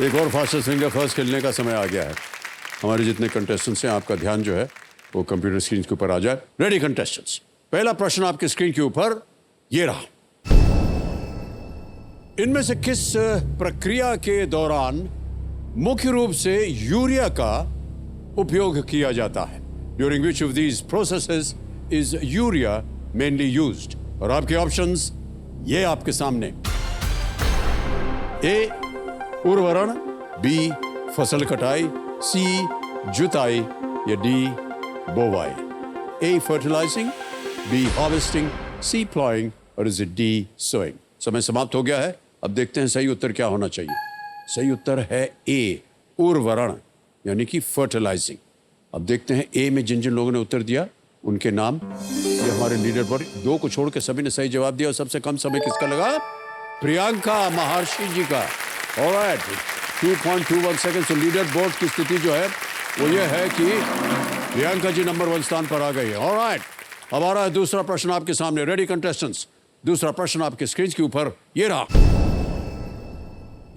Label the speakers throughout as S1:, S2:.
S1: एक और fastest finger first खेलने का समय आ गया है। हमारे जितने कंटेस्टेंट्स हैं, आपका ध्यान जो है वो कंप्यूटर स्क्रीन के ऊपर आ जाए। रेडी कंटेस्टेंट्स, पहला प्रश्न आपके स्क्रीन के ऊपर ये रहा। इनमें से किस प्रक्रिया के दौरान मुख्य रूप से यूरिया का उपयोग किया जाता है? During which of these processes is urea mainly used? और आपके ऑप्शंस ये आपके सामने। ए उर्वरण, बी फसल कटाई, सी जुताई या डी बोवाई। ए फर्टिलाइजिंग, बी हार्वेस्टिंग, सी प्लॉइंग और इज इट डी सोइंग? समय समाप्त हो गया है। अब देखते हैं सही उत्तर क्या होना चाहिए। सही उत्तर है ए उर्वरण, यानी कि फर्टिलाइजिंग। अब देखते हैं ए में जिन जिन लोगों ने उत्तर दिया उनके नाम। ये हमारे लीडर पर दो को छोड़ के सभी ने सही जवाब दिया। और सबसे कम समय किसका लगा? प्रियंका महर्षि जी का। ऑलराइट, 2.21 सेकंड से लीडर बोर्ड की स्थिति जो है वो ये है कि प्रियंका जी नंबर 1 स्थान पर आ गई है। ऑलराइट, अब आ रहा है दूसरा प्रश्न आपके सामने। रेडी कंटेस्टेंट्स, दूसरा प्रश्न आपके स्क्रीन के ऊपर ये रहा।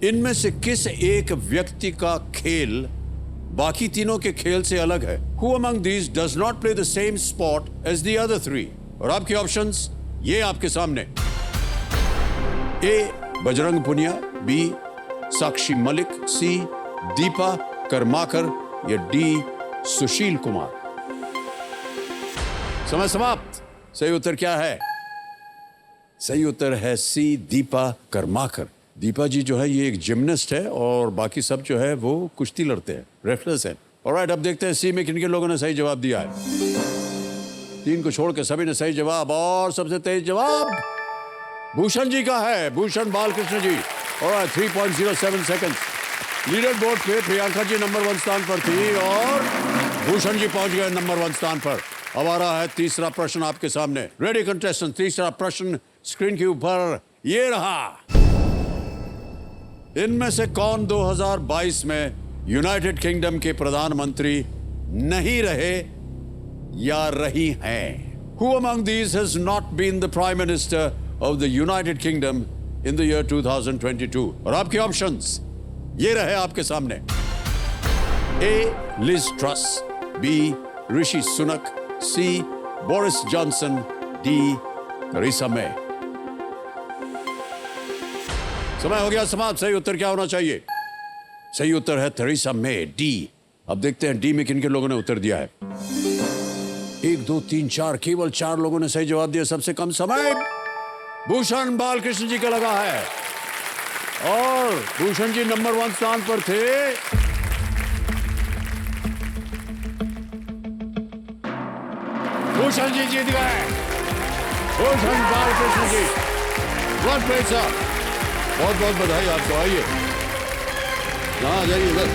S1: इनमें से किस एक व्यक्ति का खेल बाकी तीनों के खेल से अलग है? Who among these does not play the same sport as the other three? और आपके ऑप्शंस ये आपके सामने। ए बजरंग पुनिया, बी साक्षी मलिक, सी दीपा कर्माकर या डी सुशील कुमार? समय समाप्त। सही उत्तर क्या है? सही उत्तर है सी दीपा कर्माकर। दीपा जी जो है ये एक जिम्नास्ट है और बाकी सब जो है वो कुश्ती लड़ते हैं, रेफलर्स हैं। ऑलराइट, अब देखते हैं सी में किन किन लोगों ने सही जवाब दिया है। 3 को छोड़ के सभी ने सही जवाब। और सबसे तेज जवाब भूषण जी का है, भूषण बालकृष्ण जी। और 3.07 सेकंड। लीडर बोर्ड पे प्रियंका जी नंबर 1 स्थान पर थी और भूषण जी पहुंच गए नंबर 1 स्थान पर। अब आ रहा है तीसरा प्रश्न आपके सामने। रेडी कंटेस्टेंट, तीसरा प्रश्न स्क्रीन के ऊपर ये रहा। इनमें से कौन 2022 में यूनाइटेड किंगडम के प्रधानमंत्री नहीं रहे या रही हैं? Who among these has not been the Prime Minister of the United Kingdom in the year 2022? और आपके ऑप्शंस ये रहे आपके सामने। A Liz Truss, B Rishi Sunak, C Boris Johnson, D Theresa May? समय हो गया समाप्त। सही उत्तर क्या होना चाहिए? सही उत्तर है थेरेसा मे, डी। अब देखते हैं डी में किन किन लोगों ने उत्तर दिया है। 1 2 3 4, केवल 4 लोगों ने सही जवाब दिया। सबसे कम समय भूषण बालकृष्ण जी का लगा है और भूषण जी नंबर 1 स्थान पर थे। भूषण जी जीत गए। भूषण बालकृष्ण जी, बहुत पैसा, बहुत बहुत बधाई आपको। आइए आ जाइए इधर।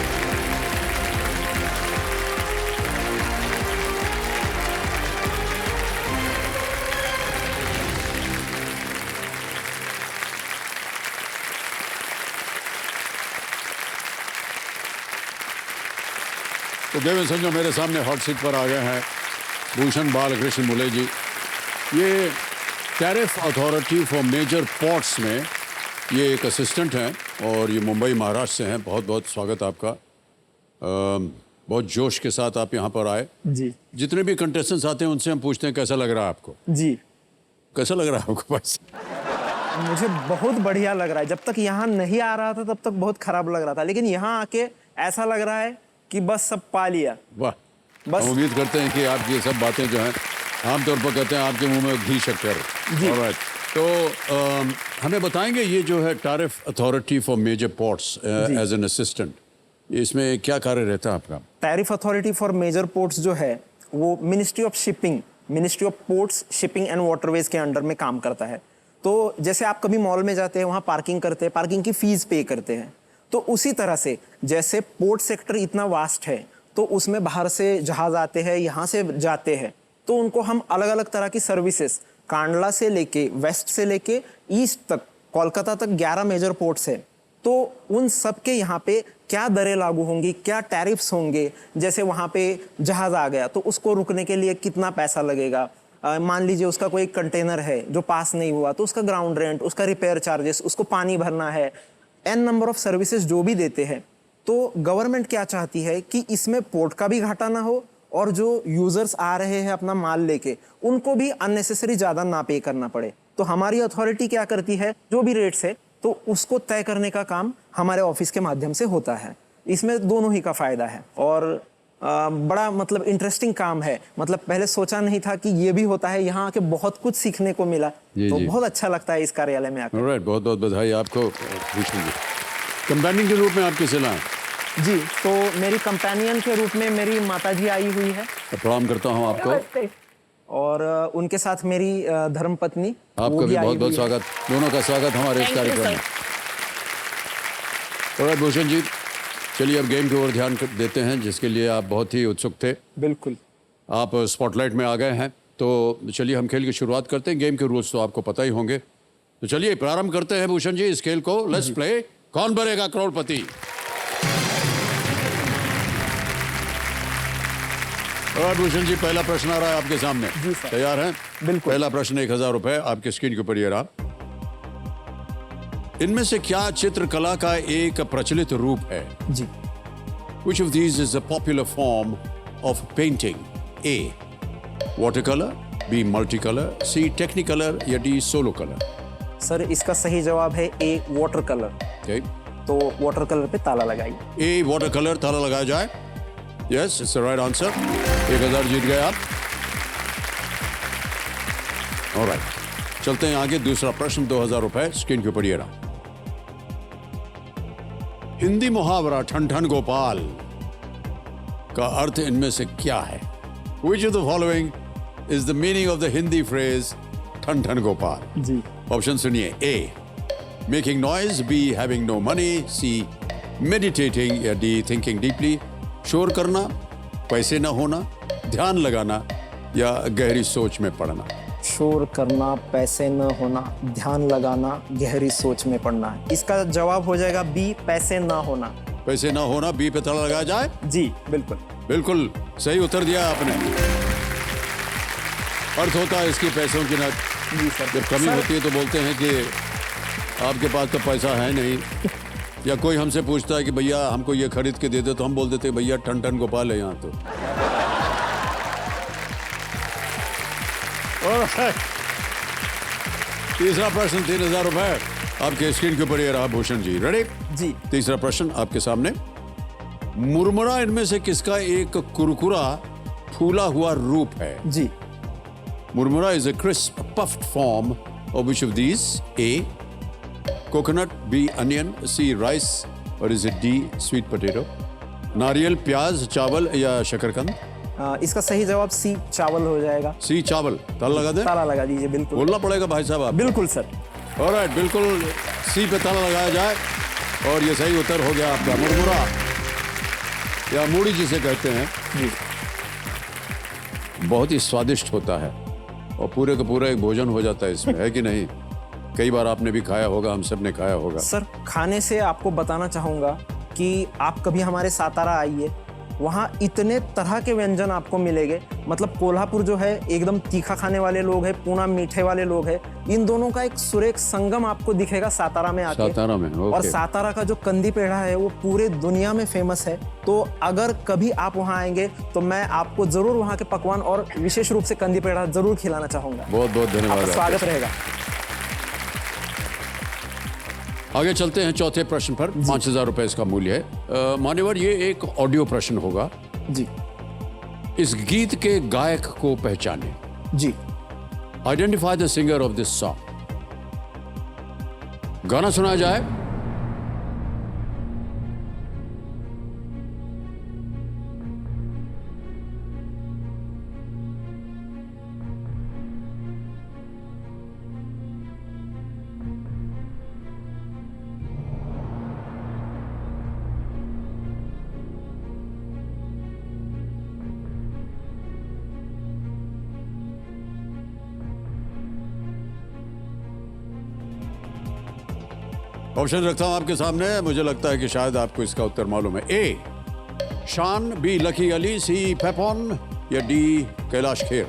S1: तो देवेंद्र संजो मेरे सामने हॉट सीट पर आ गए हैं भूषण बालकृष्ण मुले जी। ये tariff authority for major ports में ये एक असिस्टेंट हैं और ये मुंबई महाराष्ट्र से हैं। बहुत बहुत स्वागत आपका। बहुत जोश के साथ आप यहाँ पर आए।
S2: जी।
S1: जितने भी कंटेस्टेंट्स आते हैं उनसे हम पूछते हैं कैसा लग रहा है आपको?
S2: जी।
S1: कैसा लग रहा है आपको? बस
S2: मुझे बहुत बढ़िया लग रहा है। जब तक यहाँ नहीं आ रहा था तब तक बहुत खराब लग रहा था, लेकिन यहाँ आके ऐसा लग रहा है कि बस सब पा लिया।
S1: वाह,
S2: बस
S1: हम उम्मीद करते हैं कि आपकी ये सब बातें जो हैं आमतौर पर कहते हैं आपके मुंह में घी शक्कर। ऑलराइट, तो हमें बताएंगे ये जो है tariff authority for major ports as an assistant, इसमें क्या कार्य रहता है आपका?
S2: Tariff authority for major ports जो है वो ministry of shipping, ministry of ports, shipping and waterways के अंडर में काम करता है। तो जैसे आप कभी मॉल में जाते हैं, वहाँ पार्किंग करते हैं, पार्किंग की फीस पे करते हैं, तो उसी तरह से जैसे पोर्ट सेक्टर इतना वास्ट है तो उसमें बाहर से जहाज आते हैं, यहाँ से जाते हैं, तो उनको हम अलग अलग तरह की सर्विसेज, कांडला से लेके वेस्ट से लेके ईस्ट तक, कोलकाता तक 11 मेजर पोर्ट्स है। तो उन सब के यहाँ पे क्या दरें लागू होंगी, क्या टैरिफ्स होंगे, जैसे वहाँ पे जहाज आ गया तो उसको रुकने के लिए कितना पैसा लगेगा, मान लीजिए उसका कोई कंटेनर है जो पास नहीं हुआ तो उसका ग्राउंड रेंट, उसका रिपेयर चार्जेस, उसको पानी भरना है, एन नंबर ऑफ सर्विसेज जो भी देते हैं। तो गवर्नमेंट क्या चाहती है कि इसमें पोर्ट का भी घाटा ना हो और जो यूजर्स आ रहे हैं अपना माल लेके उनको भी अननेसेसरी ज्यादा ना पे करना पड़े। तो हमारी अथॉरिटी क्या करती है, जो भी रेट्स है तो उसको तय करने का काम हमारे ऑफिस के माध्यम से होता है। इसमें दोनों ही का फायदा है और बड़ा मतलब इंटरेस्टिंग काम है। मतलब पहले सोचा नहीं था कि ये भी होता है, यहाँ आके बहुत कुछ सीखने को मिला। तो बहुत अच्छा लगता है इस कार्यालय में आकर।
S1: ऑलराइट, बहुत बहुत बधाई आपको भूषण जी। कंपेनियन के रूप में आप किसे लाएं?
S2: जी, तो मेरी कंपेनियन के रूप में मेरी माताजी आई हुई है।
S1: प्रणाम करता हूँ आपको।
S2: और उनके साथ मेरी धर्मपत्नी,
S1: आपका भी बहुत बहुत स्वागत, दोनों का स्वागत हमारे इस कार्यक्रम में। ऑलराइट भूषण जी, चलिए अब गेम की ओर ध्यान देते हैं जिसके लिए आप बहुत ही उत्सुक थे।
S2: बिल्कुल।
S1: आप स्पॉटलाइट में आ गए हैं तो चलिए हम खेल की शुरुआत करते हैं। गेम के रूल्स तो आपको पता ही होंगे, तो चलिए प्रारंभ करते हैं भूषण जी इस खेल को। लेट्स प्ले कौन बनेगा करोड़पति। और भूषण जी, पहला प्रश्न आ रहा है आपके सामने।
S2: जी सर।
S1: तैयार हैं?
S2: बिल्कुल।
S1: पहला प्रश्न 1000 रुपए आपके स्क्रीन के ऊपर ये रहा। इनमें से क्या चित्रकला का एक प्रचलित रूप है?
S2: जी।
S1: Which of these is a popular form of painting? A. Watercolor, B. Multicolor, C. Technicolor या D. Solo color?
S2: सर इसका सही जवाब है ए, वाटर कलर।
S1: Okay.
S2: तो वाटर कलर पे ताला लगाइए।
S1: A. Watercolor, ताला लगाया जाए। Yes, it's the right answer. 1000 जीत गए आप। Alright. चलते हैं आगे। दूसरा प्रश्न 2000 रुपए स्क्रीन के ऊपर ये रहा। हिंदी मुहावरा ठन ठन गोपाल का अर्थ इनमें से क्या है? Which of the following is the meaning of the Hindi phrase ठन ठन गोपाल?
S2: जी।
S1: ऑप्शन सुनिए। A. Making noise, B. Having no money, C. Meditating या D. Thinking deeply? शोर करना, पैसे न होना, ध्यान लगाना या गहरी सोच में पड़ना?
S2: शोर करना, पैसे न होना, ध्यान लगाना, गहरी सोच में पड़ना। इसका जवाब हो जाएगा बी, पैसे न होना।
S1: पैसे ना होना, बी पे ताला लगाया जाए।
S2: जी बिल्कुल।
S1: बिल्कुल सही उत्तर दिया आपने। अर्थ होता है इसकी पैसों की न।
S2: जी सर।
S1: जब कमी होती है तो बोलते हैं कि आपके पास तो पैसा है नहीं, या कोई हमसे पूछता है कि भैया हमको ये खरीद के दे दो, तो हम बोल देते हैं भैया ठन ठन गोपाल है यहाँ तो। तीसरा प्रश्न 3000 रुपए आपके स्क्रीन के ऊपर ये रहा भूषण जी। रेडी?
S2: जी।
S1: तीसरा प्रश्न आपके सामने। मुरमुरा इनमें से किसका एक कुरकुरा फूला हुआ रूप है?
S2: जी।
S1: मुरमुरा is a crisp puffed form of which of these? A. Coconut, B. Onion, C. Rice, or is it D. Sweet potato? नारियल, प्याज, चावल या शकरकंद?
S2: इसका सही जवाब सी, चावल हो जाएगा।
S1: सी, चावल। ताला लगा दे।
S2: ताला लगा दीजिए। बिल्कुल
S1: बोलना पड़ेगा भाई साहब आप।
S2: बिल्कुल सर।
S1: ऑलराइट, बिल्कुल सी पे ताला लगाया जाए और ये सही उत्तर हो गया आपका। मुरमुरा या मूड़ी जिसे कहते हैं,
S2: जी।
S1: बहुत ही स्वादिष्ट होता है और पूरे का पूरा एक भोजन हो जाता है इसमें, है कि नहीं? कई बार आपने भी खाया होगा, हम सब ने खाया होगा।
S2: सर खाने से आपको बताना चाहूँगा कि आप कभी हमारे सातारा आइए, वहाँ इतने तरह के व्यंजन आपको मिलेंगे। मतलब कोल्हापुर जो है एकदम तीखा खाने वाले लोग हैं, पूना मीठे वाले लोग हैं। इन दोनों का एक सुरेख संगम आपको दिखेगा सातारा में आके।
S1: सातारा में, ओके।
S2: और सातारा का जो कंदी पेढ़ा है वो पूरे दुनिया में फेमस है। तो अगर कभी आप वहाँ आएंगे तो मैं आपको जरूर वहाँ के पकवान और विशेष रूप से कंदी पेढ़ा जरूर खिलाना चाहूँगा।
S1: बहुत बहुत धन्यवाद।
S2: आपका स्वागत रहेगा।
S1: आगे चलते हैं चौथे प्रश्न पर। 5000 रुपए इसका मूल्य है। मान्यवर, ये एक ऑडियो प्रश्न होगा।
S2: जी।
S1: इस गीत के गायक को पहचाने।
S2: जी।
S1: Identify the singer of this song. गाना सुनाया जाए। ऑप्शन रखता हूं आपके सामने, मुझे लगता है कि शायद आपको इसका उत्तर मालूम है। ए शान, बी लकी अली, सी पेपॉन या डी कैलाश खेर।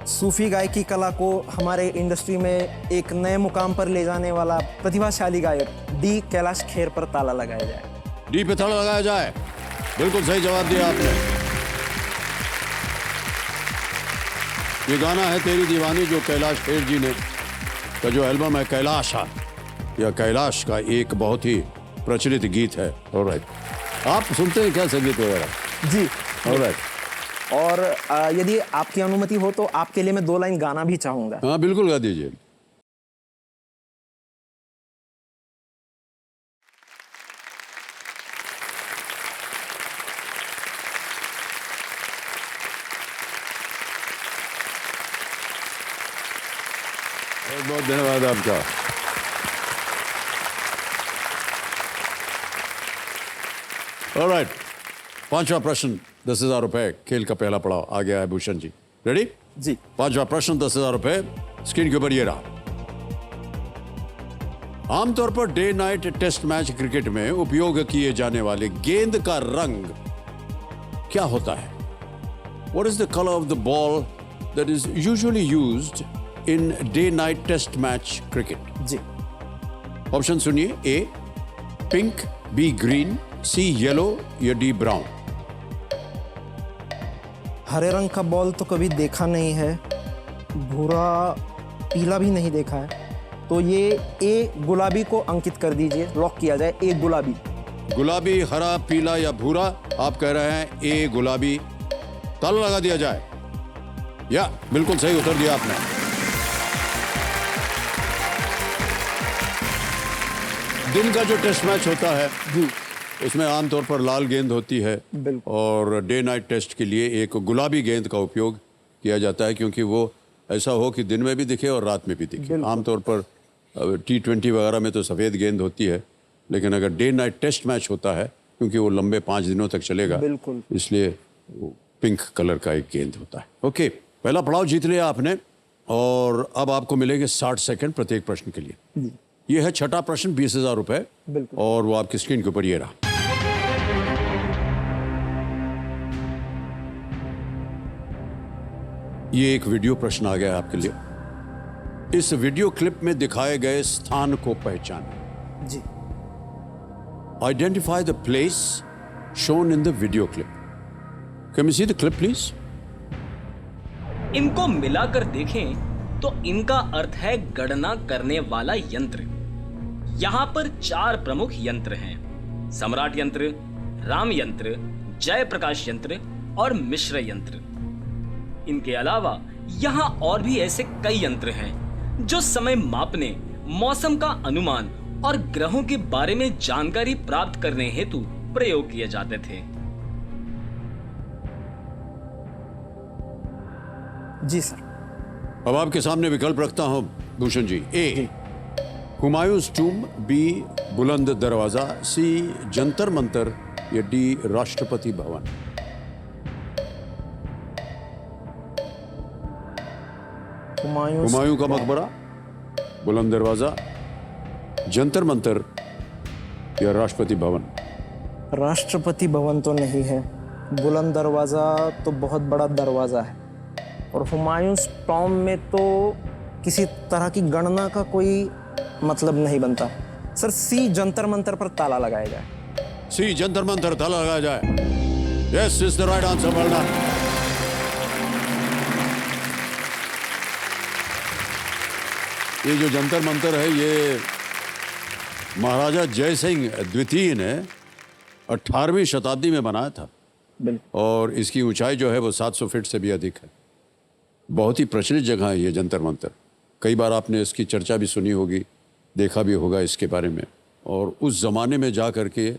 S2: सूफी गायकी कला को हमारे इंडस्ट्री में एक नए मुकाम पर ले जाने वाला प्रतिभाशाली गायक डी कैलाश खेर पर ताला लगाया जाए।
S1: डी पे ताला लगाया जाए। बिल्कुल सही जवाब दिया आपने। ये गाना है तेरी दीवानी, जो कैलाश खेर जी ने का जो एल्बम है कैलाश है, या कैलाश का एक बहुत ही प्रचलित गीत है। ऑलराइट, आप सुनते हैं क्या संगीत वगैरह?
S2: जी।
S1: ऑलराइट।
S2: और यदि आपकी अनुमति हो तो आपके लिए मैं 2 लाइन गाना भी चाहूंगा।
S1: हाँ बिल्कुल, गा दीजिए। बहुत बहुत धन्यवाद आपका। ऑलराइट, 5वां प्रश्न 10,000 रुपए, खेल का पहला पड़ाव आ गया है भूषण जी। रेडी?
S2: जी।
S1: 5वां प्रश्न 10,000 रुपए, स्क्रीन के ऊपर ये रहा। आमतौर पर day night test match cricket में उपयोग किए जाने वाले गेंद का रंग क्या होता है? What is the color of the ball that is usually used in day night test match cricket?
S2: Ji.
S1: Option सुनिए। ए pink, be green, C yellow या डी ब्राउन।
S2: हरे रंग का बॉल तो कभी देखा नहीं है, भूरा पीला भी नहीं देखा है, तो ये ए गुलाबी को अंकित कर दीजिए, लॉक किया जाए। ए गुलाबी।
S1: गुलाबी, हरा, पीला या भूरा? आप कह रहे हैं ए गुलाबी। ताला लगा दिया जाए। या बिल्कुल सही उत्तर दिया आपने। दिन का जो टेस्ट मैच होता है
S2: जी,
S1: उसमें आमतौर पर लाल गेंद होती है,
S2: बिल्कुल।
S1: और डे नाइट टेस्ट के लिए एक गुलाबी गेंद का उपयोग किया जाता है, क्योंकि वो ऐसा हो कि दिन में भी दिखे और रात में भी दिखे। आमतौर पर T20 वगैरह में तो सफ़ेद गेंद होती है, लेकिन अगर डे नाइट टेस्ट मैच होता है, क्योंकि वो लंबे 5 दिनों तक चलेगा,
S2: बिल्कुल,
S1: इसलिए वो पिंक कलर का एक गेंद होता है। ओके, पहला पड़ाव जीत लिया आपने, और अब आपको मिलेंगे 60 सेकंड प्रत्येक प्रश्न के लिए। ये है छठा प्रश्न, 20,000 रुपए, और वो आपकी स्क्रीन के ऊपर ये रहा। ये एक वीडियो प्रश्न आ गया है आपके लिए। इस वीडियो क्लिप में दिखाए गए स्थान को पहचानें।
S2: जी।
S1: Identify the place shown in the video clip. Can we see the clip please?
S3: इनको मिलाकर देखें तो इनका अर्थ है गणना करने वाला यंत्र। यहां पर 4 प्रमुख यंत्र हैं: सम्राट यंत्र, राम यंत्र, जय प्रकाश यंत्र और मिश्र यंत्र। इनके अलावा यहां और भी ऐसे कई यंत्र हैं जो समय मापने, मौसम का अनुमान और ग्रहों के बारे में जानकारी प्राप्त करने हेतु प्रयोग किए जाते थे।
S2: जी सर।
S1: अब आपके सामने विकल्प रखता हूं भूषण जी। ए हुमायूंस टूम, बी बुलंद दरवाजा, सी जंतर मंतर या डी राष्ट्रपति भवन। हुमायूं का मकबरा, बुलंद दरवाजा, जंतर मंतर या राष्ट्रपति भवन।
S2: राष्ट्रपति भवन तो नहीं है, बुलंद दरवाजा तो बहुत बड़ा दरवाजा है, और हुमायूंस टॉम में तो किसी तरह की गणना का कोई मतलब नहीं बनता। सर, सी जंतर मंतर पर ताला लगाया जाए।
S1: सी जंतर मंतर, ताला लगाया जाए। Yes is the right answer. Well done. ये जो जंतर मंतर है, ये महाराजा जय सिंह द्वितीय ने 18वीं शताब्दी में बनाया था, और इसकी ऊंचाई जो है वो 700 फीट से भी अधिक है। बहुत ही प्रचलित जगह है ये जंतर मंतर। कई बार आपने इसकी चर्चा भी सुनी होगी, देखा भी होगा इसके बारे में। और उस ज़माने में जा कर के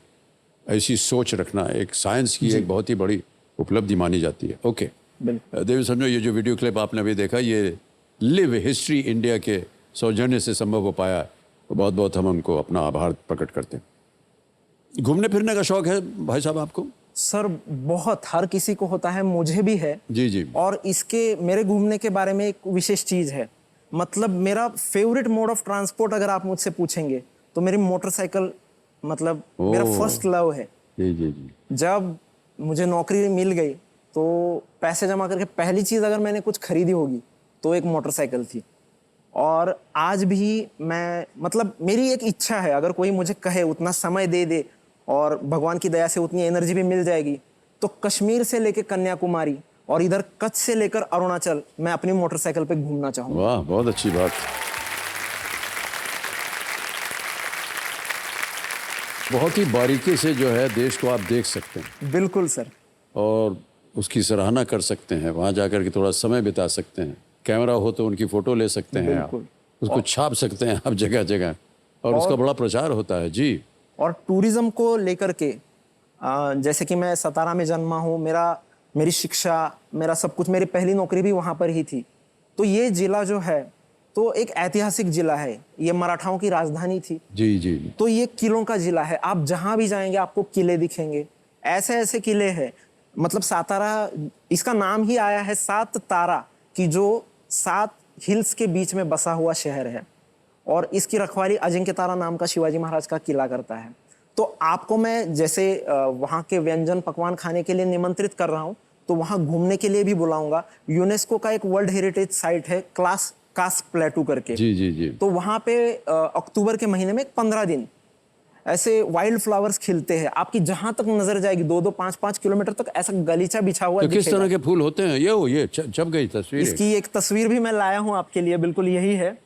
S1: ऐसी सोच रखना एक साइंस की एक बहुत ही बड़ी उपलब्धि मानी जाती है। ओके देवी समझो, ये जो वीडियो क्लिप आपने अभी देखा, ये लिव हिस्ट्री इंडिया के सौजन्य से संभव हो पाया। तो बहुत बहुत हम उनको अपना आभार प्रकट करते हैं। घूमने फिरने का शौक है भाई साहब आपको?
S2: सर, बहुत, हर किसी को होता है, मुझे भी है।
S1: जी जी।
S2: और इसके मेरे घूमने के बारे में एक विशेष चीज़ है। मतलब मेरा फेवरेट मोड ऑफ ट्रांसपोर्ट अगर आप मुझसे पूछेंगे तो मेरी मोटरसाइकिल मतलब मेरा फर्स्ट लव है।
S1: जी जी जी।
S2: जब मुझे नौकरी मिल गई तो पैसे जमा करके पहली चीज़ अगर मैंने कुछ खरीदी होगी तो एक मोटरसाइकिल थी। और आज भी मैं मतलब मेरी एक इच्छा है, अगर कोई मुझे कहे उतना समय दे दे और भगवान की दया से उतनी एनर्जी भी मिल जाएगी तो कश्मीर से लेकर कन्याकुमारी और इधर कच्छ से लेकर अरुणाचल मैं अपनी मोटरसाइकिल पे घूमना चाहूँगा।
S1: वाह, बहुत अच्छी बात। बहुत ही बारीकी से जो है देश को आप देख सकते हैं
S2: बिल्कुल सर।
S1: और उसकी सराहना कर सकते हैं, वहाँ जाकर के थोड़ा समय बिता सकते हैं, कैमरा हो तो उनकी फोटो ले सकते हैं आप,
S2: बिल्कुल।
S1: उसको छाप सकते हैं आप जगह जगह और उसका बड़ा प्रचार होता है। जी।
S2: और टूरिज्म को लेकर के जैसे कि मैं सतारा में जन्मा हूँ, मेरी शिक्षा, मेरा सब कुछ, मेरी पहली नौकरी भी वहाँ पर ही थी। तो ये जिला जो है तो एक ऐतिहासिक जिला है, ये मराठाओं की राजधानी थी।
S1: जी जी।
S2: तो ये किलों का जिला है, आप जहाँ भी जाएंगे आपको किले दिखेंगे, ऐसे ऐसे किले हैं। मतलब सातारा, इसका नाम ही आया है सात तारा की, जो 7 हिल्स के बीच में बसा हुआ शहर है और इसकी रखवाली अजिंक्य तारा नाम का शिवाजी महाराज का किला करता है। तो आपको मैं जैसे वहाँ के व्यंजन पकवान खाने के लिए निमंत्रित कर रहा हूँ तो वहाँ घूमने के लिए भी बुलाऊंगा। यूनेस्को का एक वर्ल्ड हेरिटेज साइट है कास प्लेटू करके।
S1: जी जी जी।
S2: तो वहाँ पे अक्टूबर के महीने में 15 दिन ऐसे वाइल्ड फ्लावर्स खिलते हैं। आपकी जहां तक नजर जाएगी 2-2, 5-5 किलोमीटर तक ऐसा गलीचा बिछा हुआ
S1: तो किस
S2: दिखेगा।
S1: तरह के फूल होते हैं? ये छप गई तस्वीर।
S2: इसकी एक तस्वीर भी मैं लाया हूं आपके लिए, बिल्कुल यही है।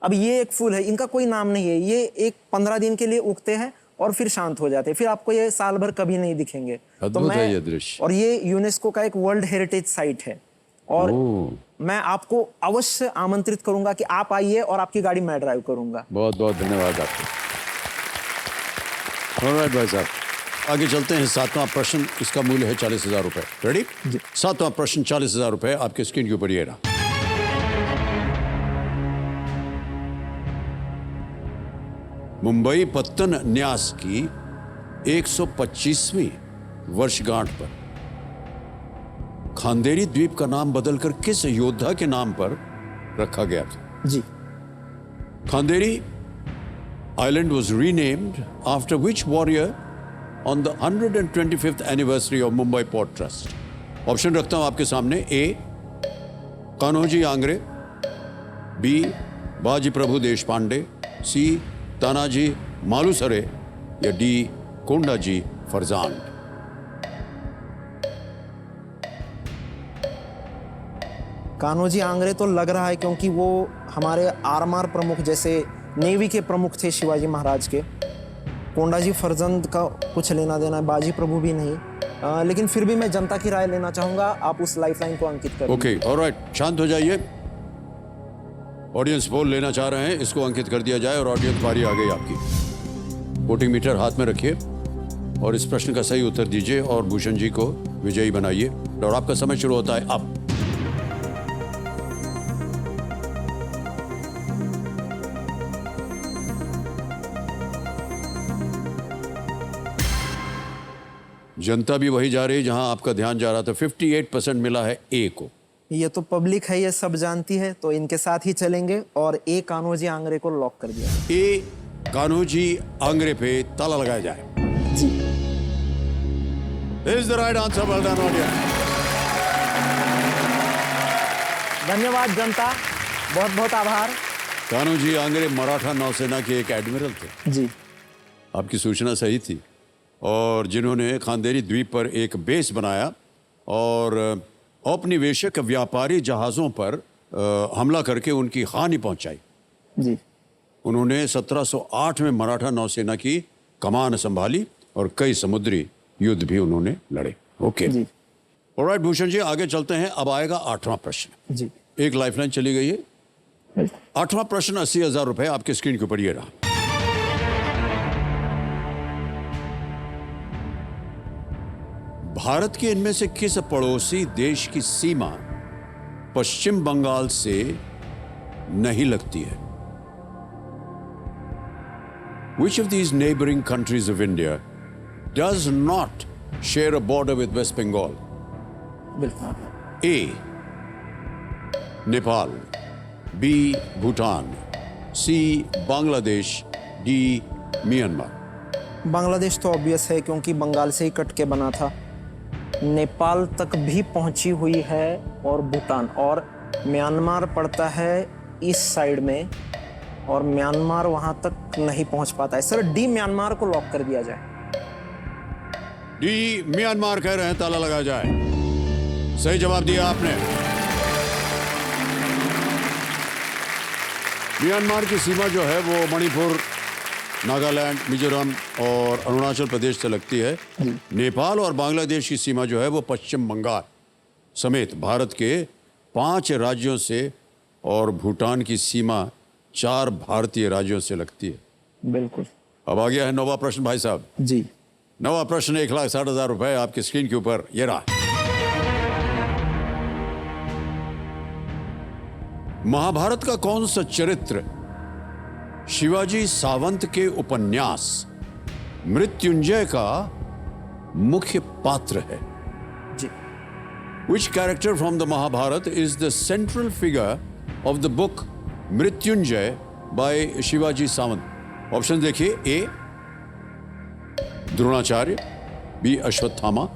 S2: अब ये एक फूल है, इनका कोई नाम नहीं है, ये एक 15 दिन के लिए उगते हैं और फिर शांत हो जाते हैं, फिर आपको ये साल भर कभी नहीं दिखेंगे। तो
S1: अद्भुत है ये दृश्य।
S2: और ये यूनेस्को का एक वर्ल्ड हेरिटेज साइट है और मैं आपको अवश्य आमंत्रित करूंगा कि आप आइए और आपकी गाड़ी मैं ड्राइव करूंगा।
S1: बहुत बहुत धन्यवाद आपको। ऑलराइट भाई साहब, आगे चलते हैं। 7वां प्रश्न, इसका मूल्य है 40,000 रुपए। रेडी? 7वां प्रश्न 40,000 रुपए आपके स्क्रीन के ऊपर ये रहा। मुंबई पत्तन न्यास की 125वीं वर्षगांठ पर खांदेरी द्वीप का नाम बदलकर किस योद्धा के नाम पर रखा गया था?
S2: जी।
S1: Khanderi island was renamed after which warrior on the 125th anniversary of Mumbai Port Trust? Option रखता हूं आपके सामने। ए कान्होजी आंग्रे, बी बाजी प्रभु देश पांडे, सी तानाजी मालुसरे या डी कोंडाजी फरजान।
S2: कान्होजी आंग्रे तो लग रहा है क्योंकि वो हमारे आरमार प्रमुख जैसे नेवी के प्रमुख थे शिवाजी महाराज के। कोंडाजी फरजंद का कुछ लेना देना है, बाजी प्रभु भी नहीं। लेकिन फिर भी मैं जनता की राय लेना चाहूंगा, आप उस लाइफलाइन को अंकित करें।
S1: ओके, ऑलराइट, शांत हो जाइए। ऑडियंस पोल लेना चाह रहे हैं, इसको अंकित कर दिया जाए और ऑडियंस बारी आ गई आपकी। वोटिंग मीटर हाथ में रखिए और इस प्रश्न का सही उत्तर दीजिए और भूषण जी को विजयी बनाइए और आपका समय शुरू होता है अब। जनता भी वही जा रही है जहां आपका ध्यान जा रहा था। 58% मिला है ए को।
S2: ये तो पब्लिक है, ये सब जानती है, तो इनके साथ ही चलेंगे और ए कान्होजी आंग्रे को लॉक कर दिया।
S1: ए कान्होजी आंग्रे पे ताला लगाया जाए।
S2: जी।
S1: This is the right answer. Well done, audience.
S2: धन्यवाद जनता, बहुत बहुत आभार।
S1: कान्होजी आंग्रे मराठा नौसेना के एक एडमिरल थे।
S2: जी।
S1: आपकी सूचना सही थी। और जिन्होंने खांदेरी द्वीप पर एक बेस बनाया और औपनिवेशिक व्यापारी जहाज़ों पर हमला करके उनकी हानि पहुंचाई।
S2: जी।
S1: उन्होंने 1708 में मराठा नौसेना की कमान संभाली और कई समुद्री युद्ध भी उन्होंने लड़े। ओके
S2: जी।
S1: ऑलराइट भूषण जी, आगे चलते हैं। अब आएगा 8वां प्रश्न।
S2: जी।
S1: एक लाइफलाइन चली गई है। 8वां प्रश्न 80,000 रुपए आपके स्क्रीन के ऊपर ये रहा। भारत के इनमें से किस पड़ोसी देश की सीमा पश्चिम बंगाल से नहीं लगती है? Which of these neighboring countries of India does not share a border with West Bengal?
S2: बिल्कुल।
S1: A. Nepal, B Bhutan, C Bangladesh, D Myanmar.
S2: Bangladesh तो ऑब्वियस है क्योंकि बंगाल से ही कट के बना था। नेपाल तक भी पहुंची हुई है और भूटान, और म्यांमार पड़ता है इस साइड में और म्यांमार वहां तक नहीं पहुंच पाता है। सर डी म्यांमार को लॉक कर दिया जाए।
S1: डी म्यांमार कह रहे हैं, ताला लगाया जाए। सही जवाब दिया आपने। म्यांमार की सीमा जो है वो मणिपुर, नागालैंड, मिजोरम और अरुणाचल प्रदेश से लगती है। नेपाल और बांग्लादेश की सीमा जो है वो पश्चिम बंगाल समेत भारत के 5 राज्यों से और भूटान की सीमा 4 भारतीय राज्यों से लगती है।
S2: बिल्कुल।
S1: अब आ गया है 9वां प्रश्न भाई साहब।
S2: जी।
S1: 9वां प्रश्न 1,60,000 रुपए आपकी स्क्रीन के ऊपर ये रहा। महाभारत का कौन सा चरित्र शिवाजी सावंत के उपन्यास मृत्युंजय का मुख्य पात्र है?
S2: जी।
S1: Which character from the Mahabharata is the central figure of the book Mrityunjay by Shivaji Sawant? Option देखिए। ए द्रोणाचार्य, बी अश्वत्थामा,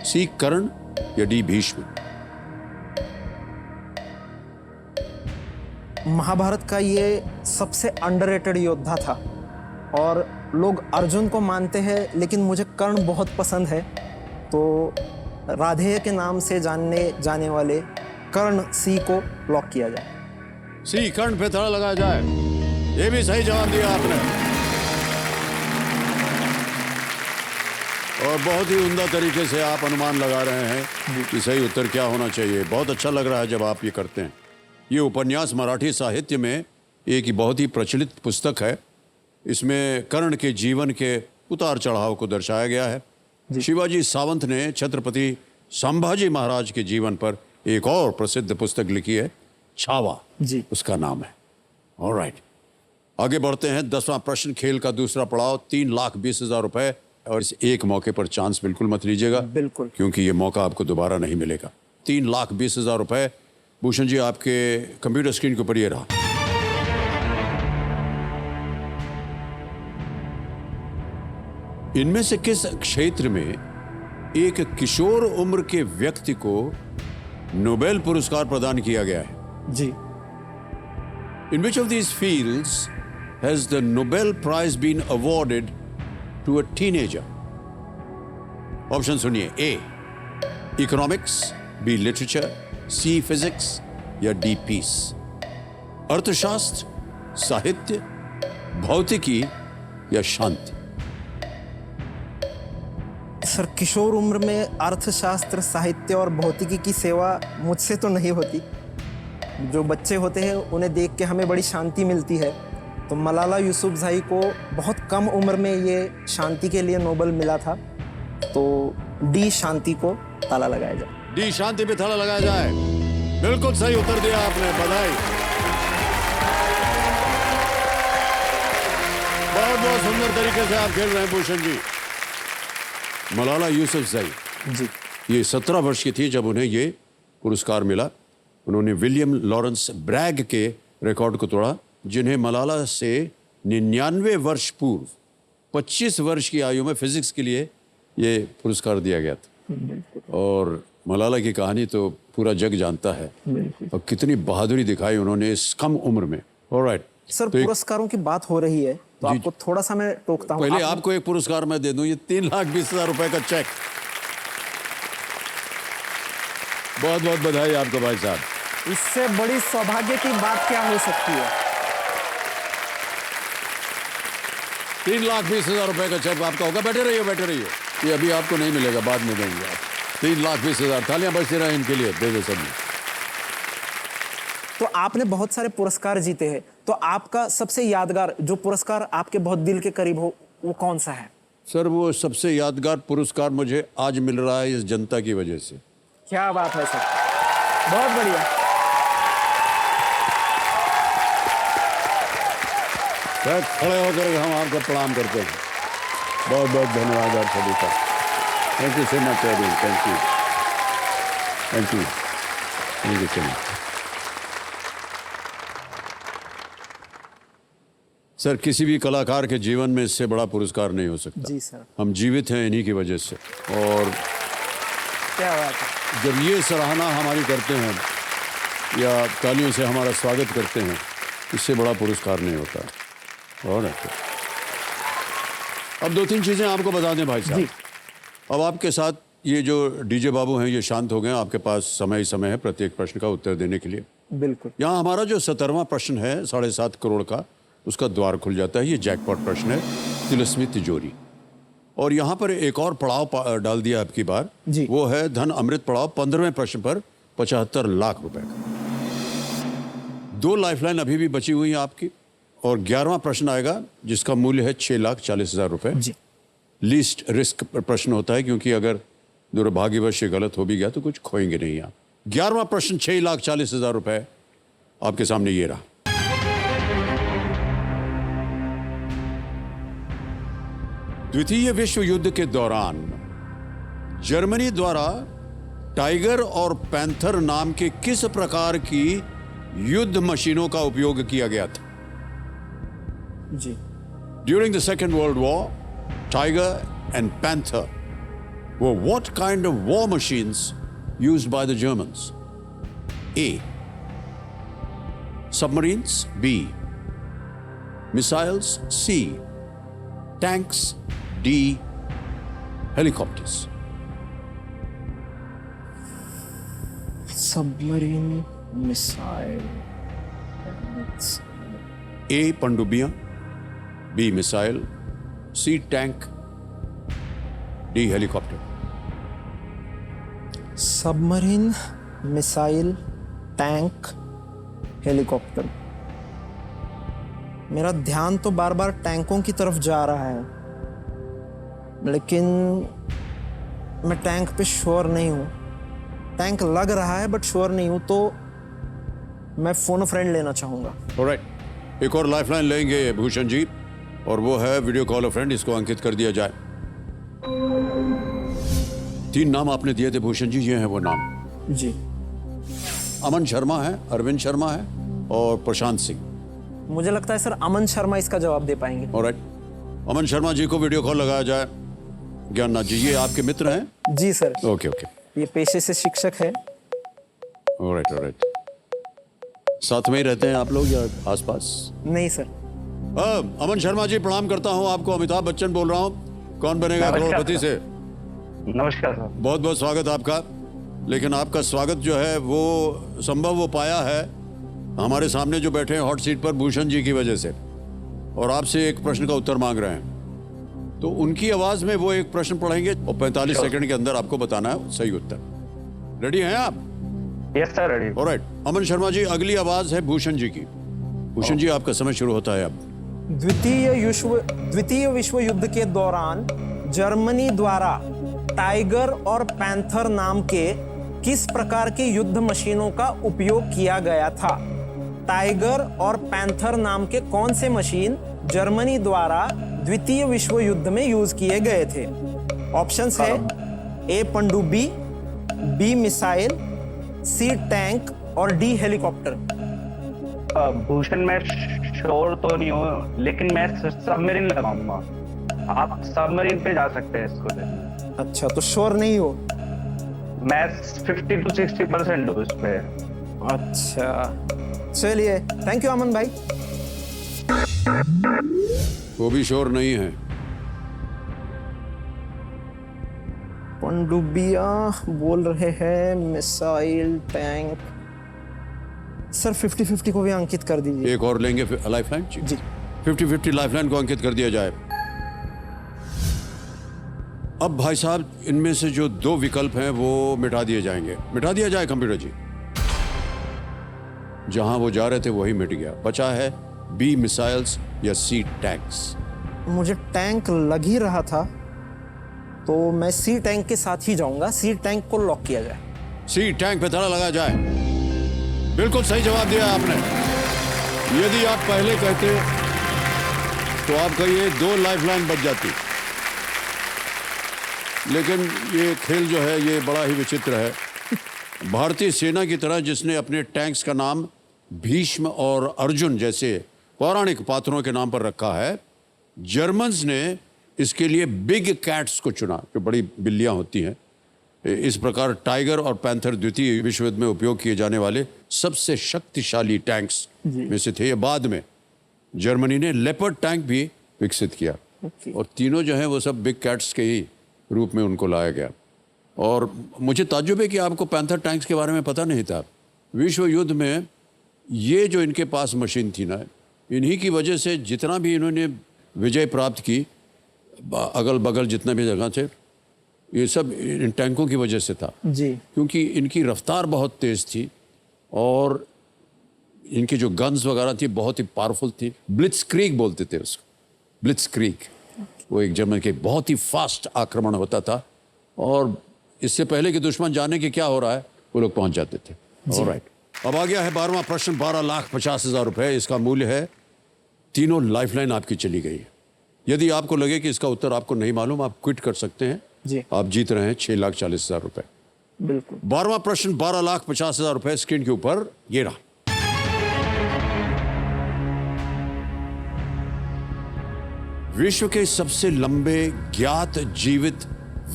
S1: सी कर्ण या डी भीष्म।
S2: महाभारत का ये सबसे अंडररेटेड योद्धा था और लोग अर्जुन को मानते हैं, लेकिन मुझे कर्ण बहुत पसंद है, तो राधेय के नाम से जाने वाले कर्ण सी को लॉक किया जाए।
S1: सी कर्ण पे ताला लगाया जाए। ये भी सही जवाब दिया आपने और बहुत ही उम्दा तरीके से आप अनुमान लगा रहे हैं कि सही उत्तर क्या होना चाहिए। बहुत अच्छा लग रहा है जब आप ये करते हैं। ये उपन्यास मराठी साहित्य में एक बहुत ही प्रचलित पुस्तक है। इसमें कर्ण के जीवन के उतार चढ़ाव को दर्शाया गया है। शिवाजी सावंत ने छत्रपति संभाजी महाराज के जीवन पर एक और प्रसिद्ध पुस्तक लिखी है, छावा
S2: जी,
S1: उसका नाम है। ऑलराइट, आगे बढ़ते हैं। 10वां प्रश्न, खेल का दूसरा पड़ाव, 3,20,000 रुपए। और इस एक मौके पर चांस बिल्कुल मत लीजिएगा,
S2: बिल्कुल,
S1: क्योंकि ये मौका आपको दोबारा नहीं मिलेगा। 3,20,000 रुपए भूषण जी आपके कंप्यूटर स्क्रीन के ऊपर ये रहा। इनमें से किस क्षेत्र में एक किशोर उम्र के व्यक्ति को नोबेल पुरस्कार प्रदान किया गया है?
S2: जी।
S1: In which of these fields has the Nobel Prize been awarded to a teenager? Option सुनिए। A economics, B literature, C physics या डी पीस। अर्थशास्त्र, साहित्य, भौतिकी या शांति।
S2: सर किशोर उम्र में अर्थशास्त्र, साहित्य और भौतिकी की सेवा मुझसे तो नहीं होती। जो बच्चे होते हैं उन्हें देख के हमें बड़ी शांति मिलती है, तो मलाला यूसुफजई को बहुत कम उम्र में ये शांति के लिए नोबेल मिला था, तो डी शांति को ताला लगाया जाए।
S1: डी शांति पे ताला लगाया जाए। बिल्कुल सही उत्तर दिया आपने, बधाई। बहुत बहुत सुंदर तरीके से आप खेल रहे हैं भूषण जी। मलाला यूसुफजई
S2: जी,
S1: ये 17 वर्ष की थी जब उन्हें ये पुरस्कार मिला। उन्होंने विलियम लॉरेंस ब्रैग के रिकॉर्ड को तोड़ा, जिन्हें मलाला से 99 वर्ष पूर्व 25 वर्ष की आयु में फिजिक्स के लिए ये पुरस्कार दिया गया था। और मलाला की कहानी तो पूरा जग जानता है और कितनी बहादुरी दिखाई उन्होंने इस कम उम्र में। ऑलराइट
S2: सर
S1: तो
S2: पुरस्कारों की बात हो रही है तो आपको थोड़ा सा मैं टोकता हूँ।
S1: पहले आपको एक पुरस्कार मैं दे दूं, ये 3,20,000 रुपए का चेक। बहुत बहुत बधाई आपको भाई साहब।
S2: इससे बड़ी सौभाग्य की बात क्या हो सकती है।
S1: 3,20,000 रुपए का चेक आपका होगा। बैठे रहिए बैठे रहिए, ये अभी आपको नहीं मिलेगा, बाद में देंगे आप। 3,20,000 तालियां बजती रहे इनके लिए, दे दे सब।
S2: तो आपने बहुत सारे पुरस्कार जीते हैं, तो आपका सबसे यादगार जो पुरस्कार आपके बहुत दिल के करीब हो वो कौन सा है?
S1: सर वो सबसे यादगार पुरस्कार मुझे आज मिल रहा है इस जनता की वजह से।
S2: क्या बात है सर, बहुत बढ़िया।
S1: सर खड़े होकर हम आपको प्रणाम करते हैं। बहुत बहुत धन्यवाद आप सभी का। Thank you so much. Thank you thank you thank you so much. Sir किसी भी कलाकार के जीवन में इससे बड़ा पुरस्कार नहीं हो सकता।
S2: जी सर।
S1: हम जीवित हैं इन्हीं की वजह से, और
S2: क्या बात है।
S1: जब ये सराहना हमारी करते हैं या तालियों से हमारा स्वागत करते हैं, इससे बड़ा पुरस्कार नहीं होता। और अब 2-3 चीज़ें आपको बता दें भाई साहब। अब आपके साथ ये जो डीजे बाबू हैं ये शांत हो गए हैं, आपके पास समय ही समय है प्रत्येक प्रश्न का उत्तर देने के लिए।
S2: बिल्कुल।
S1: यहाँ हमारा जो 17वां प्रश्न है 7.5 करोड़ का, उसका द्वार खुल जाता है। ये जैकपॉट प्रश्न है, तिलस्मी तिजोरी। और यहाँ पर एक और पड़ाव डाल दिया आपकी बार
S2: जी।
S1: वो है धन अमृत पड़ाव। 15वें प्रश्न पर 75 लाख रुपए का। 2 लाइफलाइन अभी भी बची हुई है आपकी, और 11वां प्रश्न आएगा जिसका मूल्य है 6,40,000 रुपए।
S2: जी।
S1: लीस्ट रिस्क प्रश्न होता है, क्योंकि अगर दुर्भाग्यवश ये गलत हो भी गया तो कुछ खोएंगे नहीं आप। 11वां प्रश्न 6,40,000 रुपए आपके सामने ये रहा। द्वितीय विश्व युद्ध के दौरान जर्मनी द्वारा टाइगर और पैंथर नाम के किस प्रकार की युद्ध मशीनों का उपयोग किया गया था?
S2: जी।
S1: During the Second World War, Tiger and Panther were what kind of war machines used by the Germans? A. Submarines. B. Missiles. C. Tanks. D. Helicopters.
S2: Submarine, missile,
S1: A. Pandubiyan. B. Missile. C. Tank. D. Helicopter.
S2: Submarine, missile, tank, helicopter. मेरा ध्यान तो बार बार टैंकों की तरफ जा रहा है, लेकिन मैं टैंक पे श्योर नहीं हूँ। टैंक लग रहा है बट श्योर नहीं हूँ, तो मैं फोन फ्रेंड लेना चाहूँगा।
S1: ऑलराइट, एक और लाइफलाइन लेंगे भूषण जी, और वो है वीडियो कॉल फ्रेंड। इसको अंकित कर दिया जाए। 3 नाम आपने दिए थे भूषण जी, ये हैं वो नाम।
S2: जी।
S1: अमन शर्मा है, अरविंद शर्मा है और प्रशांत सिंह।
S2: मुझे लगता है सर अमन शर्मा इसका जवाब दे पाएंगे।
S1: ऑलराइट, अमन शर्मा जी को वीडियो कॉल लगाया जाए। ज्ञाननाथ जी, ये आपके मित्र हैं?
S2: जी सर।
S1: ओके ओके,
S2: ये पेशे से शिक्षक है।
S1: Alright alright. साथ में ही रहते हैं आप लोग या आसपास?
S2: नहीं सर।
S1: अमन शर्मा जी प्रणाम करता हूं आपको। अमिताभ बच्चन बोल रहा हूं, कौन बनेगा करोड़पति से।
S4: नमस्कार सर।
S1: बहुत बहुत स्वागत आपका। लेकिन आपका स्वागत जो है वो संभव वो पाया है हमारे सामने जो बैठे हैं हॉट सीट पर भूषण जी की वजह से, और आपसे एक प्रश्न का उत्तर मांग रहे हैं। तो उनकी आवाज में वो एक प्रश्न पढ़ेंगे और 45 सेकंड के अंदर आपको बताना है सही उत्तर। रेडी हैं आप?
S4: Yes sir, ready.
S1: ऑलराइट, अमन शर्मा जी, अगली आवाज है भूषण जी की। भूषण जी, आपका समय शुरू होता है अब।
S2: द्वितीय विश्व युद्ध के दौरान जर्मनी द्वारा टाइगर और पैंथर नाम के किस प्रकार की युद्ध मशीनों का उपयोग किया गया था? टाइगर और पैंथर नाम के कौन से मशीन जर्मनी द्वारा द्वितीय विश्व युद्ध में यूज किए गए थे? ऑप्शंस है ए पनडुब्बी, बी मिसाइल, सी टैंक और डी हेलीकॉप्टर।
S4: भूषण मैं श्योर तो नहीं हूँ, लेकिन मैं सबमरीन लगाऊंगा। आप सबमरीन पे जा सकते हैं इसको ले।
S2: अच्छा, तो श्योर नहीं हो?
S4: मैं 50 to 60% हूँ इस पे।
S2: अच्छा, चलिए, थैंक यू अमन भाई।
S1: वो भी श्योर नहीं है।
S2: पनडुब्बिया बोल रहे हैं, मिसाइल, टैंक। सर 50-50 को भी अंकित कर दीजिए।
S1: एक और लेंगे लाइफलाइन
S2: जी।
S1: 50-50 लाइफलाइन को अंकित कर दिया जाए। अब भाई साहब, इनमें से जो 2 विकल्प हैं वो मिटा दिए जाएंगे। मिटा दिया जाए कंप्यूटर जी। जहां वो जा रहे थे वही मिट गया। बचा है बी मिसाइल्स या सी टैंक्स।
S2: मुझे टैंक लग ही रहा था, तो मैं सी टैंक के साथ ही जाऊंगा। सी टैंक को लॉक किया जाए।
S1: सी टैंक पे ताला लगाया जाए। बिल्कुल सही जवाब दिया आपने। यदि आप पहले कहते तो आपका ये 2 लाइफलाइन बच जाती। लेकिन ये खेल जो है ये बड़ा ही विचित्र है। भारतीय सेना की तरह जिसने अपने टैंक्स का नाम भीष्म और अर्जुन जैसे पौराणिक पात्रों के नाम पर रखा है। जर्मन्स ने इसके लिए बिग कैट्स को चुना, जो बड़ी बिल्लियां होती हैं। इस प्रकार टाइगर और पैंथर द्वितीय विश्व युद्ध में उपयोग किए जाने वाले सबसे शक्तिशाली टैंक्स में से थे। ये बाद में जर्मनी ने लेपर्ड टैंक भी विकसित किया और तीनों जो हैं वो सब बिग कैट्स के ही रूप में उनको लाया गया। और मुझे ताज्जुब है कि आपको पैंथर टैंक्स के बारे में पता नहीं था। विश्व युद्ध में ये जो इनके पास मशीन थी ना, इन्हीं की वजह से जितना भी इन्होंने विजय प्राप्त की, अगल बगल जितना भी जगह थे, ये सब इन टैंकों की वजह से था
S2: जी।
S1: क्योंकि इनकी रफ्तार बहुत तेज़ थी और इनकी जो गन्स वगैरह थी बहुत ही पावरफुल थी। ब्लिट्जक्रीग बोलते थे उसको, ब्लिट्जक्रीग। वो एक जर्मन के बहुत ही फास्ट आक्रमण होता था और इससे पहले कि दुश्मन जाने कि क्या हो रहा है वो लोग पहुंच जाते थे। ऑलराइट, अब आ गया है 12वां प्रश्न। 12,50,000 रुपए इसका मूल्य है। तीनों लाइफलाइन आपकी चली गई है। यदि आपको लगे कि इसका उत्तर आपको नहीं मालूम, आप क्विट कर सकते हैं
S2: जी।
S1: आप जीत रहे हैं 6,40,000 रुपए।
S2: बिल्कुल।
S1: 12वां प्रश्न 12,50,000 रुपए स्क्रीन के ऊपर ये रहा। विश्व के सबसे लंबे ज्ञात जीवित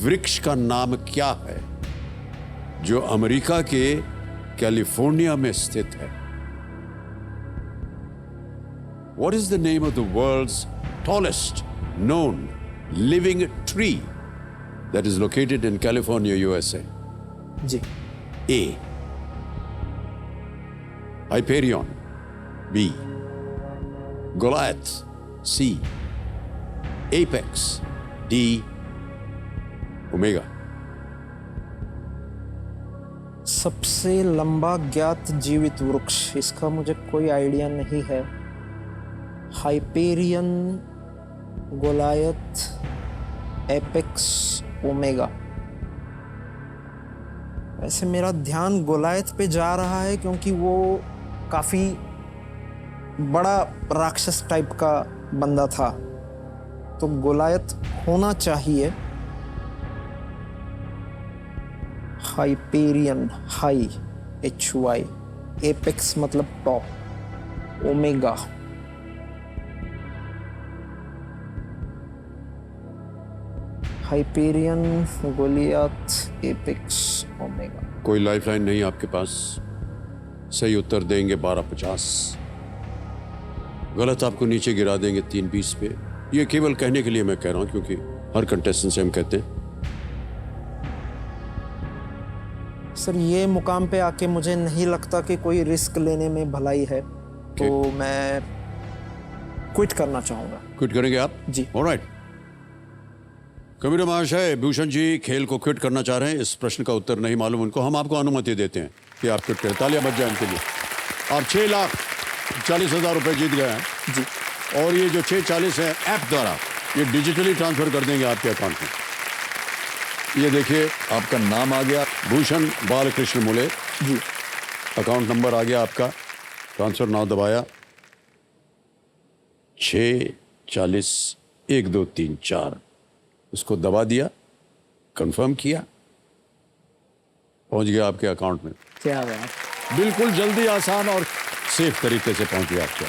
S1: वृक्ष का नाम क्या है जो अमेरिका के कैलिफोर्निया में स्थित है? What is the name of the world's tallest known living tree that is located in California, USA?
S2: Ji.
S1: A. Hyperion. B. Goliath. C. Apex. D. Omega.
S2: सबसे लंबा ज्ञात जीवित वृक्ष, इसका मुझे कोई आइडिया नहीं है। Hyperion, Goliath, apex, omega. वैसे मेरा ध्यान गोलायत पे जा रहा है क्योंकि वो काफी बड़ा राक्षस टाइप का बंदा था, तो गोलायत होना चाहिए। हाइपेरियन, हाई, HY, एपेक्स मतलब top, omega. Hyperion, Goliath, apex, omega.
S1: कोई लाइफलाइन नहीं आपके पास? सही उत्तर देंगे 12,50, गलत आपको नीचे गिरा देंगे 3,20 पे। ये केवल कहने के लिए मैं कह रहा हूं क्योंकि हर कंटेस्टेंट से हम कहते हैं।
S2: सर, ये मुकाम पे आके मुझे नहीं लगता कि कोई रिस्क लेने में भलाई है, तो मैं क्विट करना चाहूंगा।
S1: क्विट करेंगे आप?
S2: जी।
S1: ऑलराइट। कबीर महाशय, भूषण जी खेल को क्विट करना चाह रहे हैं। इस प्रश्न का उत्तर नहीं मालूम उनको, हम आपको अनुमति देते हैं कि आप क्विट करें। तालियां बज जाए इनके लिए। आप 6,40,000 रुपए जीत गए हैं
S2: जी।
S1: और ये जो 6,40 है ऐप द्वारा ये डिजिटली ट्रांसफर कर देंगे आपके अकाउंट में। ये देखिए आपका नाम आ गया, भूषण बालकृष्ण मुले
S2: जी।
S1: अकाउंट नंबर आ गया आपका, ट्रांसफर नाउ दबाया, 6,40, 1, 2, 3, 4, उसको दबा दिया, कंफर्म किया, पहुंच गया आपके अकाउंट में।
S2: क्या बात।
S1: बिल्कुल जल्दी, आसान और सेफ तरीके से पहुंच गया आपके।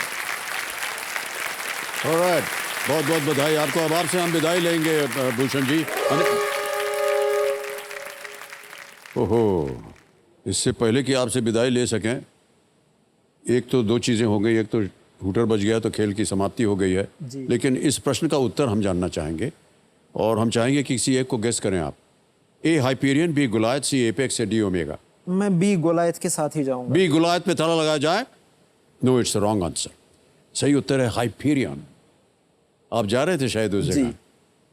S1: ऑलराइट, बहुत बहुत बधाई आपको। अब आपसे हम विदाई लेंगे भूषण जी। ओहो, इससे पहले कि आपसे विदाई ले सकें, एक तो 2 चीज़ें हो गई। एक तो हूटर बज गया तो खेल की समाप्ति हो गई है, लेकिन इस प्रश्न का उत्तर हम जानना चाहेंगे और हम चाहेंगे कि किसी एक को गेस करें आप। ए हाइपेरियन, बी गोलायत, सी एपेक्स, डी ओमेगा।
S2: मैं बी गोलायत के साथ ही जाऊंगा।
S1: बी गोलायत पे ताला लगाया जाए? No, it's wrong answer. सही उत्तर है हाइपेरियन। आप जा रहे थे शायद उस जगह।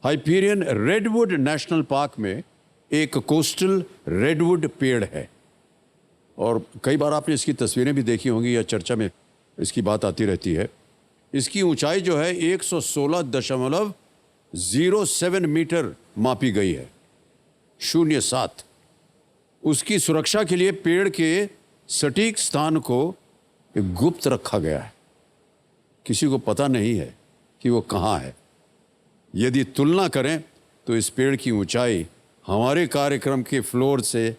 S1: हाइपेरियन रेडवुड नेशनल पार्क में एक कोस्टल रेडवुड पेड़ है और कई बार आपने इसकी तस्वीरें भी देखी होंगी या चर्चा में इसकी बात आती रहती है। इसकी ऊंचाई जो है 116.07 मीटर मापी गई है, 0.7। उसकी सुरक्षा के लिए पेड़ के सटीक स्थान को गुप्त रखा गया है, किसी को पता नहीं है कि वो कहाँ है। यदि तुलना करें तो इस पेड़ की ऊंचाई हमारे कार्यक्रम के फ्लोर से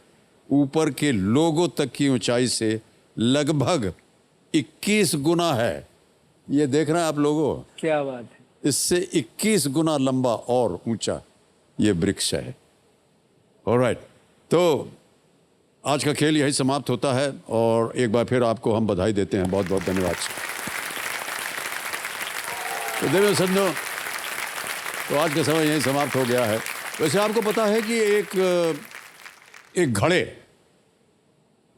S1: ऊपर के लोगों तक की ऊंचाई से लगभग 21 गुना है। ये देखना है आप लोगों,
S2: क्या बात है।
S1: इससे 21 गुना लंबा और ऊंचा ये वृक्ष है। ऑलराइट, तो आज का खेल यही समाप्त होता है और एक बार फिर आपको हम बधाई देते हैं। बहुत बहुत धन्यवाद। तो देवेंद्र संधू, तो आज का समय यही समाप्त हो गया है। वैसे आपको पता है कि एक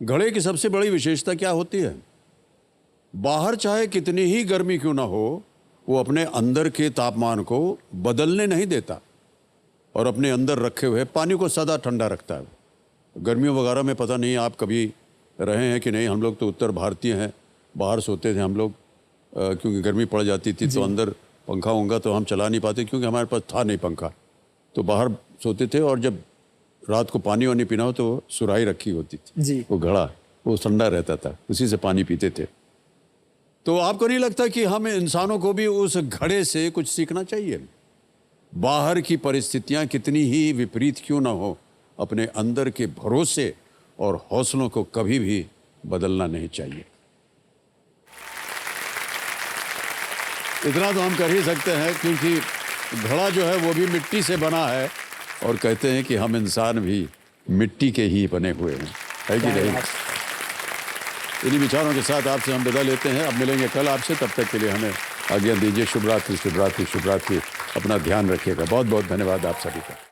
S1: घड़े की सबसे बड़ी विशेषता क्या होती है? बाहर चाहे कितनी ही गर्मी क्यों ना हो, वो अपने अंदर के तापमान को बदलने नहीं देता और अपने अंदर रखे हुए पानी को सदा ठंडा रखता है। गर्मियों वगैरह में पता नहीं आप कभी रहे हैं कि नहीं, हम लोग तो उत्तर भारतीय हैं, बाहर सोते थे हम लोग क्योंकि गर्मी पड़ जाती थी तो अंदर पंखा होगा तो हम चला नहीं पाते क्योंकि हमारे पास था नहीं पंखा, तो बाहर सोते थे और जब रात को पानी वानी पीना हो तो सुराही रखी होती थी
S2: जी।
S1: वो घड़ा, वो ठंडा रहता था, उसी से पानी पीते थे। तो आपको नहीं लगता कि हम इंसानों को भी उस घड़े से कुछ सीखना चाहिए? बाहर की परिस्थितियां कितनी ही विपरीत क्यों ना हो, अपने अंदर के भरोसे और हौसलों को कभी भी बदलना नहीं चाहिए। इतना तो हम कर ही सकते हैं क्योंकि घड़ा जो है वो भी मिट्टी से बना है और कहते हैं कि हम इंसान भी मिट्टी के ही बने हुए हैं, है कि नहीं? इन्हीं विचारों के साथ आपसे हम विदा लेते हैं। अब मिलेंगे कल आपसे, तब तक के लिए हमें आज्ञा दीजिए। शुभ रात्रि, शुभ रात्रि, शुभ रात्रि। अपना ध्यान रखिएगा। बहुत बहुत धन्यवाद आप सभी का।